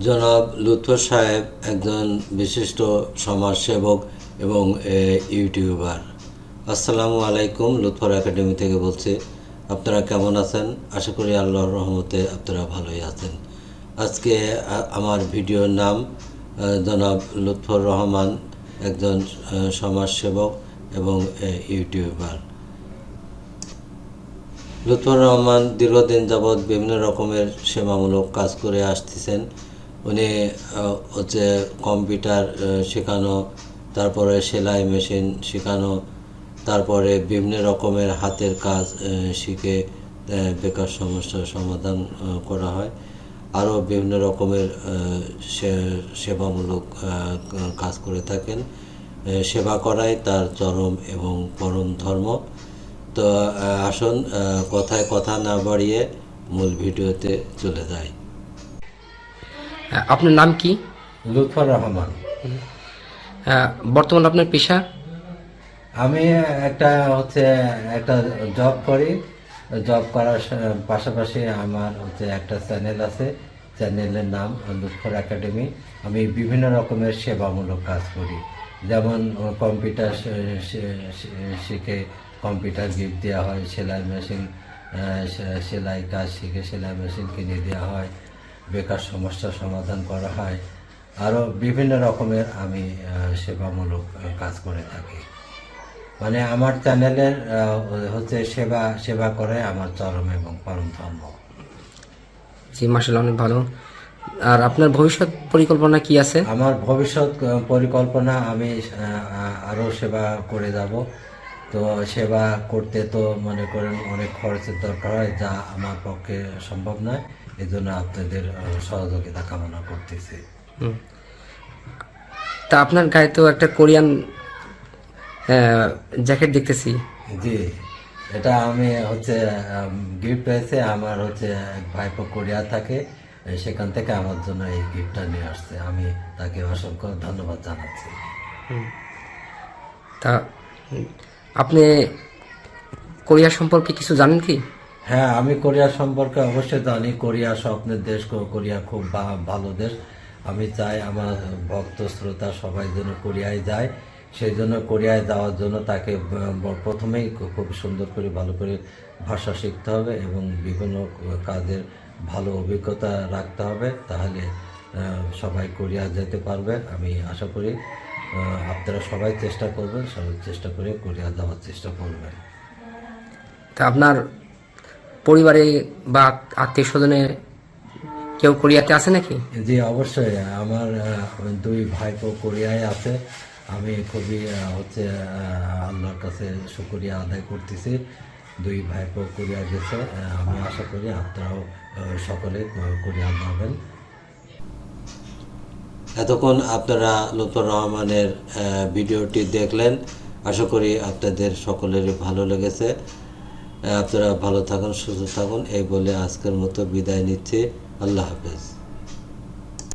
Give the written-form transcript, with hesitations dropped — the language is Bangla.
জনাব লুৎফর সাহেব একজন বিশিষ্ট সমাজসেবক এবং ইউটিউবার। আসসালামু আলাইকুম, লুৎফর একাডেমি থেকে বলছি। আপনারা কেমন আছেন? আশা করি আল্লাহর রহমতে আপনারা ভালোই আছেন। আজকে আমার ভিডিওর নাম জনাব লুৎফর রহমান, একজন সমাজসেবক এবং ইউটিউবার। লুৎফর রহমান দীর্ঘদিন যাবৎ বিভিন্ন রকমের সেবামূলক কাজ করে আসতেছেন। উনি হচ্ছে কম্পিউটার শেখানো, তারপরে সেলাই মেশিন শেখানো, তারপরে বিভিন্ন রকমের হাতের কাজ শিখে বেকার সমস্যার সমাধান করা হয়। আরও বিভিন্ন রকমের সেবামূলক কাজ করে থাকেন। সেবা করাই তার চরম এবং পরম ধর্ম। তো আসুন কথায় কথা না বাড়িয়ে মূল ভিডিওতে চলে যাই। আপনার নাম কি? লুৎফর রহমান। বর্তমান আপনার পেশা? আমি একটা জব করি। জব করার পাশাপাশি আমার একটা চ্যানেল আছে। চ্যানেলের নাম লুৎফর একাডেমি। আমি বিভিন্ন রকমের সেবামূলক কাজ করি, যেমন কম্পিউটার শিখে কম্পিউটার গিফট দেওয়া হয়, সেলাই মেশিন সেলাই কাজ শিখে সেলাই মেশিন কিনে দেওয়া হয়, বেকার সমস্যার সমাধান করা হয়। আরও বিভিন্ন রকমের আমি সেবামূলক কাজ করে থাকি। মানে আমার চ্যানেলের সেবা করে আমার চরম এবং পরম ধর্ম। জি, মাশাআল্লাহ, অনেক ভালো। আর আপনার ভবিষ্যৎ পরিকল্পনা কি আছে? আমার ভবিষ্যৎ পরিকল্পনা, আমি আরও সেবা করে যাব। তো সেবা করতে তো মনে করেন অনেক খরচের দরকার হয়, যা আমার পক্ষে সম্ভব নয়। এই জন্য আপনাদের সহযোগিতা কামনা করতেছি। তা আপনার গায়ে তো একটা কোরিয়ান জ্যাকেট দেখতেছি। জি, এটা আমি গিফট পেয়েছে। আমার এক ভাইপো কোরিয়া থাকে, সেখান থেকে আমার জন্য এই গিফটটা নিয়ে আসছে। আমি তাকে অসংখ্য ধন্যবাদ জানাচ্ছি। তা আপনি কোরিয়া সম্পর্কে কিছু জানেন কি? হ্যাঁ, আমি কোরিয়া সম্পর্কে অবশ্যই জানি। কোরিয়া স্বপ্নের দেশ, কোরিয়া খুব ভালো দেশ। আমি চাই আমার ভক্ত শ্রোতা সবাই যেন কোরিয়ায় যায়। সেই জন্য কোরিয়ায় যাওয়ার জন্য তাকে প্রথমেই খুব সুন্দর করে ভালো করে ভাষা শিখতে হবে এবং বিভিন্ন কাজের ভালো অভিজ্ঞতা রাখতে হবে। তাহলে সবাই কোরিয়া যেতে পারবে। আমি আশা করি আপনারা সবাই চেষ্টা করবেন, সবাই চেষ্টা করে কোরিয়া যাওয়ার চেষ্টা করবেন। তা আপনার পরিবারে বা আত্মীয় স্বজনে কেউ কোরিয়াতে আছে নাকি? জি, অবশ্যই। আমার দুই ভাইপো কোরিয়ায় আছে। আমি খুবই আল্লাহর কাছে শুকরিয়া আদায় করতেছি। দুই ভাইপো কোরিয়া গেছে। আমি আশা করি আপনারাও সকলে কোরিয়া যাবেন। এতক্ষণ আপনারা লুৎফর রহমানের ভিডিওটি দেখলেন। আশা করি আপনাদের সকলেরই ভালো লেগেছে। আপনারা ভালো থাকুন, সুস্থ থাকুন, এই বলে আজকের মতো বিদায় নিচ্ছি। আল্লাহ হাফেজ।